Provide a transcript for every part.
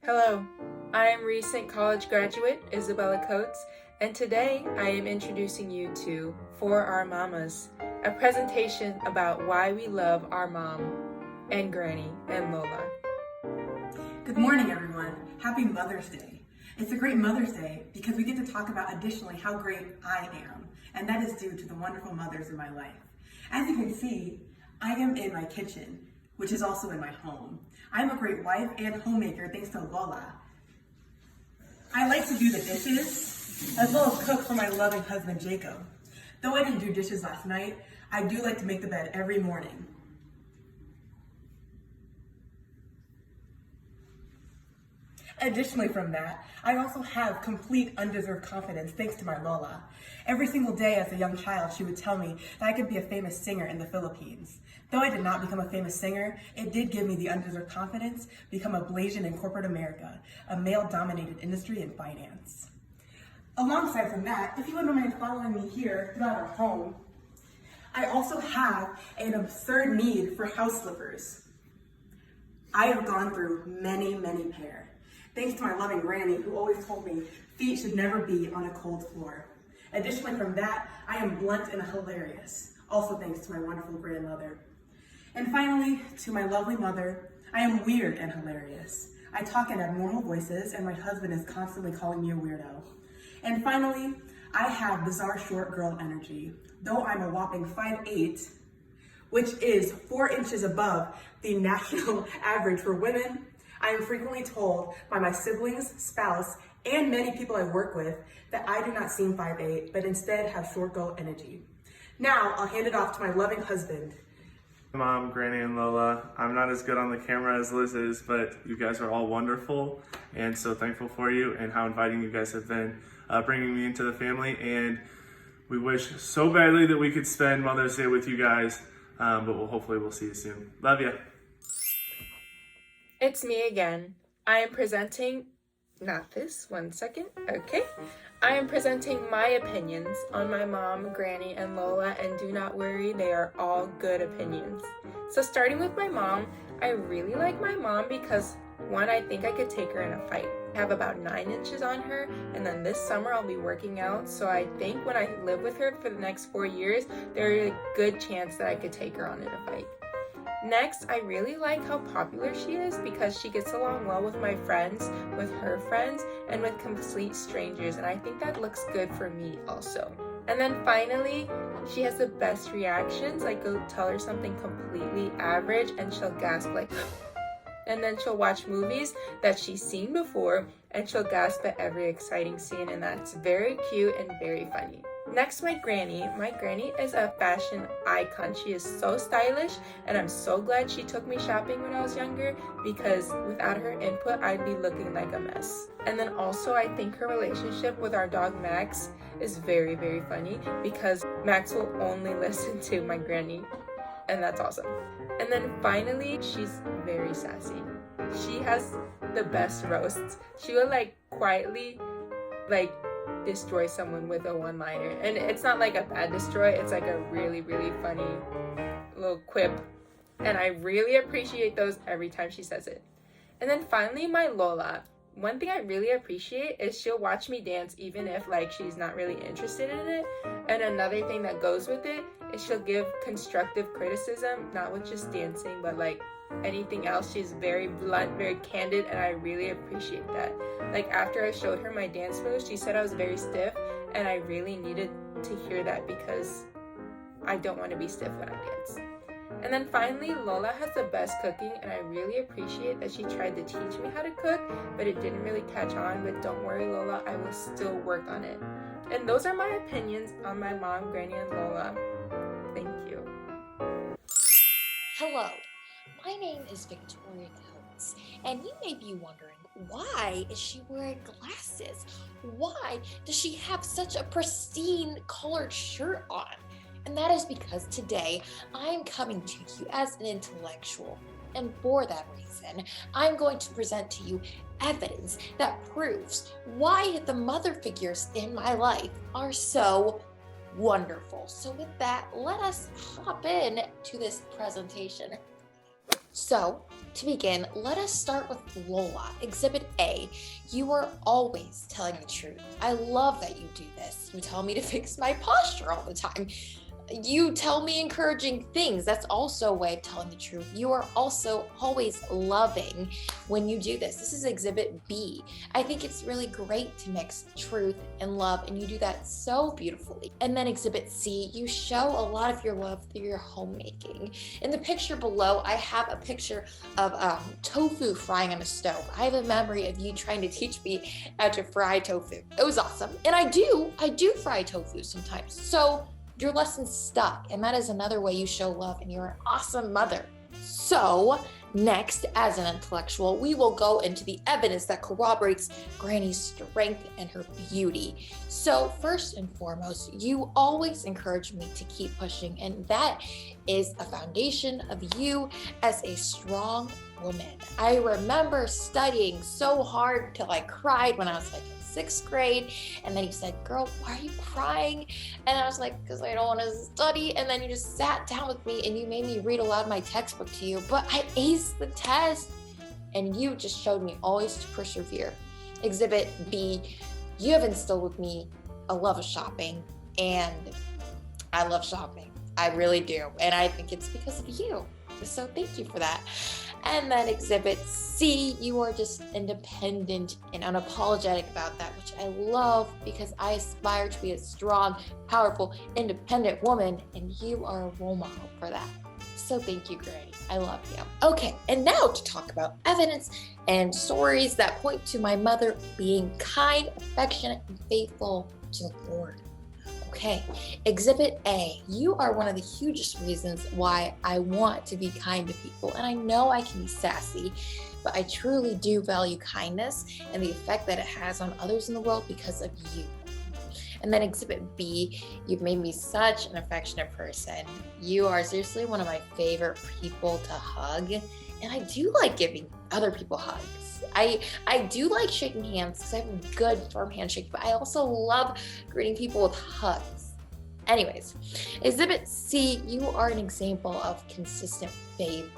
Hello, I am recent college graduate Isabella Coates, and today I am introducing you to For Our Mamas, a presentation about why we love our mom and Granny and Lola. Good morning, everyone. Happy Mother's Day. It's a great Mother's Day because we get to talk about additionally how great I am, and that is due to the wonderful mothers in my life. As you can see, I am in my kitchen, which is also in my home. I'm a great wife and homemaker thanks to Lola. I like to do the dishes, as well as cook for my loving husband, Jacob. Though I didn't do dishes last night, I do like to make the bed every morning. Additionally from that, I also have complete undeserved confidence thanks to my Lola. Every single day as a young child, she would tell me that I could be a famous singer in the Philippines. Though I did not become a famous singer, it did give me the undeserved confidence to become a Blasian in corporate America, a male-dominated industry in finance. Alongside from that, if you wouldn't mind following me here throughout our home, I also have an absurd need for house slippers. I have gone through many pair. Thanks to my loving granny who always told me feet should never be on a cold floor. Additionally from that, I am blunt and hilarious, also thanks to my wonderful grandmother. And finally, to my lovely mother, I am weird and hilarious. I talk in abnormal voices and my husband is constantly calling me a weirdo. And finally, I have bizarre short girl energy. Though I'm a whopping 5'8", which is 4 inches above the national average for women, I am frequently told by my siblings, spouse, and many people I work with that I do not seem 5'8", but instead have short girl energy. Now, I'll hand it off to my loving husband. Mom, Granny, and Lola. I'm not as good on the camera as Liz is, but you guys are all wonderful, and so thankful for you and how inviting you guys have been, bringing me into the family, and we wish so badly that we could spend Mother's Day with you guys, but hopefully we'll see you soon. Love ya. It's me again. I am presenting, not this, one second, okay. I am presenting my opinions on my mom, Granny, and Lola, and do not worry, they are all good opinions. So starting with my mom, I really like my mom because, one, I think I could take her in a fight. I have about 9 inches on her, and then this summer I'll be working out, so I think when I live with her for the next 4 years, there's a good chance that I could take her on in a fight. Next, I really like how popular she is because she gets along well with my friends, with her friends, and with complete strangers, and I think that looks good for me also. And then finally, she has the best reactions. Like, go tell her something completely average and she'll gasp like, and then she'll watch movies that she's seen before and she'll gasp at every exciting scene, and that's very cute and very funny. Next, my granny. My granny is a fashion icon. She is so stylish, and I'm so glad she took me shopping when I was younger because without her input, I'd be looking like a mess. And then also, I think her relationship with our dog Max is very funny because Max will only listen to my granny, and that's awesome. And then finally, she's very sassy. She has the best roasts. She will quietly destroy someone with a one-liner, and it's not like a bad destroy, it's like a really funny little quip, and I really appreciate those every time she says it. And then finally, my Lola. One thing I really appreciate is she'll watch me dance even if she's not really interested in it, and another thing that goes with it is she'll give constructive criticism, not with just dancing, but anything else. She's very blunt, very candid, and I really appreciate that. After I showed her my dance moves, she said I was very stiff, and I really needed to hear that because I don't want to be stiff when I dance. And then finally, Lola has the best cooking, and I really appreciate that she tried to teach me how to cook, but it didn't really catch on. But don't worry, Lola, I will still work on it. And those are my opinions on my mom, Granny, and Lola. Thank you. Hello. My name is Victoria Coates, and you may be wondering, why is she wearing glasses? Why does she have such a pristine colored shirt on? And that is because today I'm coming to you as an intellectual, and for that reason, I'm going to present to you evidence that proves why the mother figures in my life are so wonderful. So with that, let us hop in to this presentation. So, To begin, let us start with Lola. Exhibit A. You are always telling the truth. I love that you do this. You tell me to fix my posture all the time. You tell me encouraging things. That's also a way of telling the truth. You are also always loving when you do this. This is Exhibit B. I think it's really great to mix truth and love, and you do that so beautifully. And then Exhibit C, you show a lot of your love through your homemaking. In the picture below, I have a picture of tofu frying on a stove. I have a memory of you trying to teach me how to fry tofu. It was awesome. And I do fry tofu sometimes. So your lesson stuck, and that is another way you show love, and you're an awesome mother. So next, as an intellectual, we will go into the evidence that corroborates Granny's strength and her beauty. So first and foremost, you always encourage me to keep pushing, and that is a foundation of you as a strong woman. I remember studying so hard till I cried when I was like in 6th grade, and then you said, "Girl, why are you crying?" And I was like, "Because I don't want to study." And then you just sat down with me and you made me read aloud my textbook to you, but I aced the test, and you just showed me always to persevere. Exhibit B, you have instilled with me a love of shopping, and I love shopping. I really do, and I think it's because of you. So thank you for that. And then Exhibit C, you are just independent and unapologetic about that, which I love because I aspire to be a strong, powerful, independent woman, and you are a role model for that. So thank you, Granny. I love you. Okay, and now to talk about evidence and stories that point to my mother being kind, affectionate, and faithful to the Lord. Okay, Exhibit A, you are one of the hugest reasons why I want to be kind to people. And I know I can be sassy, but I truly do value kindness and the effect that it has on others in the world because of you. And then Exhibit B, you've made me such an affectionate person. You are seriously one of my favorite people to hug. And I do like giving other people hugs. I do like shaking hands because I have a good firm handshake, but I also love greeting people with hugs. Anyways, Exhibit C, you are an example of consistent faith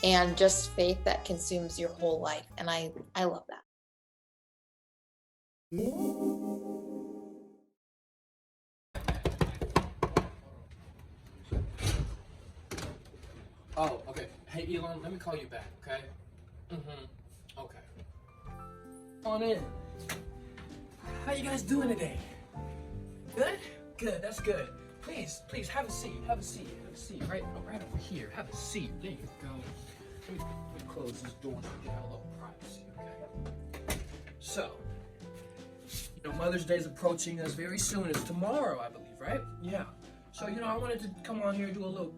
and just faith that consumes your whole life. And I love that. Oh, okay. Hey, Elon, let me call you back, okay? Okay. Come on in. How you guys doing today? Good? Good, that's good. Please, have a seat. Have a seat. Right over here. Have a seat. There you go. Let me close this door so we can have a little privacy, okay? So, Mother's Day is approaching us very soon. It's tomorrow, I believe, right? Yeah. So, I wanted to come on here and do a little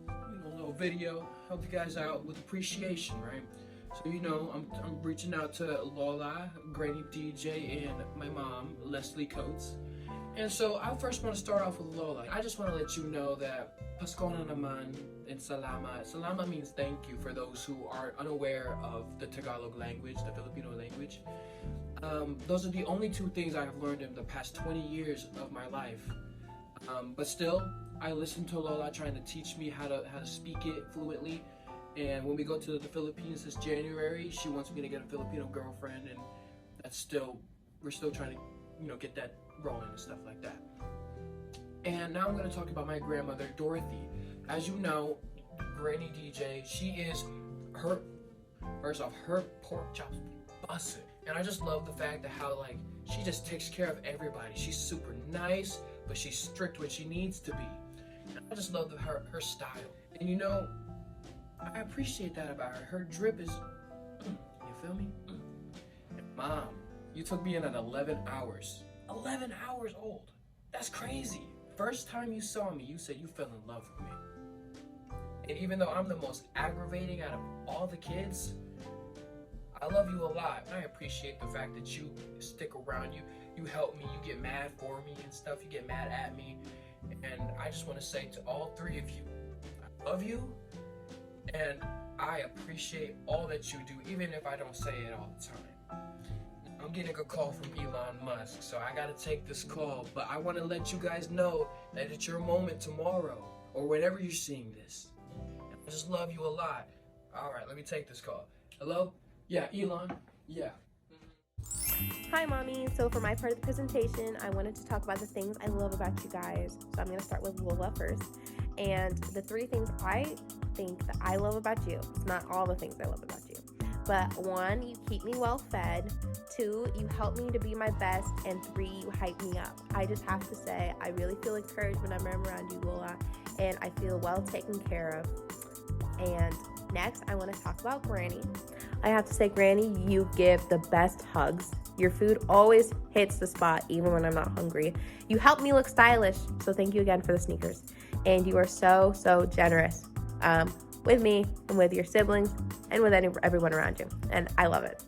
video, help you guys out with appreciation, right? So, I'm reaching out to Lola, Granny DJ, and my mom, Leslie Coates. And so I first want to start off with Lola. I just want to let you know that Pasko na naman and Salamat. Salamat means thank you for those who are unaware of the Tagalog language, the Filipino language. Those are the only two things I have learned in the past 20 years of my life. But still, I listen to Lola trying to teach me how to speak it fluently. And when we go to the Philippines this January, she wants me to get a Filipino girlfriend, and we're still trying to, get that rolling and stuff like that. And now I'm going to talk about my grandmother, Dorothy. As you know, Granny DJ, her pork chops bussin'. And I just love the fact that how, she just takes care of everybody. She's super nice, but she's strict when she needs to be. And I just love her style. And I appreciate that about her. Her drip is, you feel me? And Mom, you took me in at 11 hours. 11 hours old. That's crazy. First time you saw me, you said you fell in love with me. And even though I'm the most aggravating out of all the kids, I love you a lot. I appreciate the fact that you stick around, you help me, you get mad for me and stuff, you get mad at me. And I just want to say to all three of you, I love you, and I appreciate all that you do, even if I don't say it all the time. I'm getting a call from Elon Musk, so I gotta take this call, but I want to let you guys know that it's your moment tomorrow, or whenever you're seeing this. I just love you a lot. Alright, let me take this call. Hello? Yeah, Elon. Yeah. Hi, Mommy. So for my part of the presentation, I wanted to talk about the things I love about you guys. So I'm going to start with Lola first. And the 3 things I think that I love about you, it's not all the things I love about you, but 1, you keep me well fed. 2, you help me to be my best. And 3, you hype me up. I just have to say, I really feel encouraged when I'm around you, Lola, and I feel well taken care of. And next, I want to talk about Granny. I have to say, Granny, you give the best hugs. Your food always hits the spot, even when I'm not hungry. You help me look stylish, so thank you again for the sneakers. And you are so, so generous with me and with your siblings and with everyone around you. And I love it.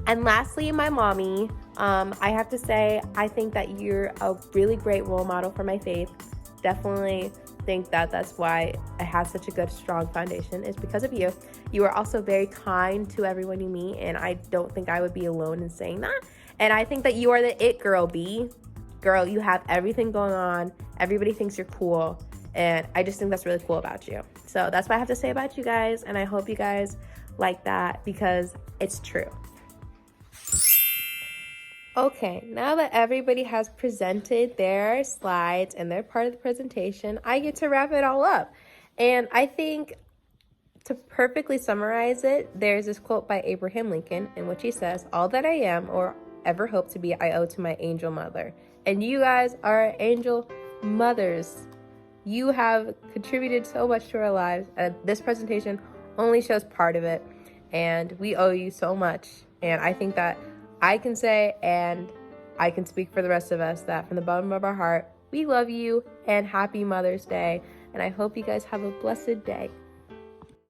And lastly, my mommy, I have to say, I think that you're a really great role model for my faith. Definitely think that that's why it has such a good, strong foundation, is because of you. You are also very kind to everyone you meet, and I don't think I would be alone in saying that. And I think that you are the it girl, B. Girl, you have everything going on. Everybody thinks you're cool, and I just think that's really cool about you. So that's what I have to say about you guys, and I hope you guys like that because it's true. Okay, now that everybody has presented their slides and their part of the presentation, I get to wrap it all up. And I think to perfectly summarize it, there's this quote by Abraham Lincoln in which he says, "All that I am or ever hope to be, I owe to my angel mother." And you guys are angel mothers. You have contributed so much to our lives. This presentation only shows part of it, and we owe you so much. And I think that I can say, and I can speak for the rest of us, that from the bottom of our heart, we love you and happy Mother's Day. And I hope you guys have a blessed day.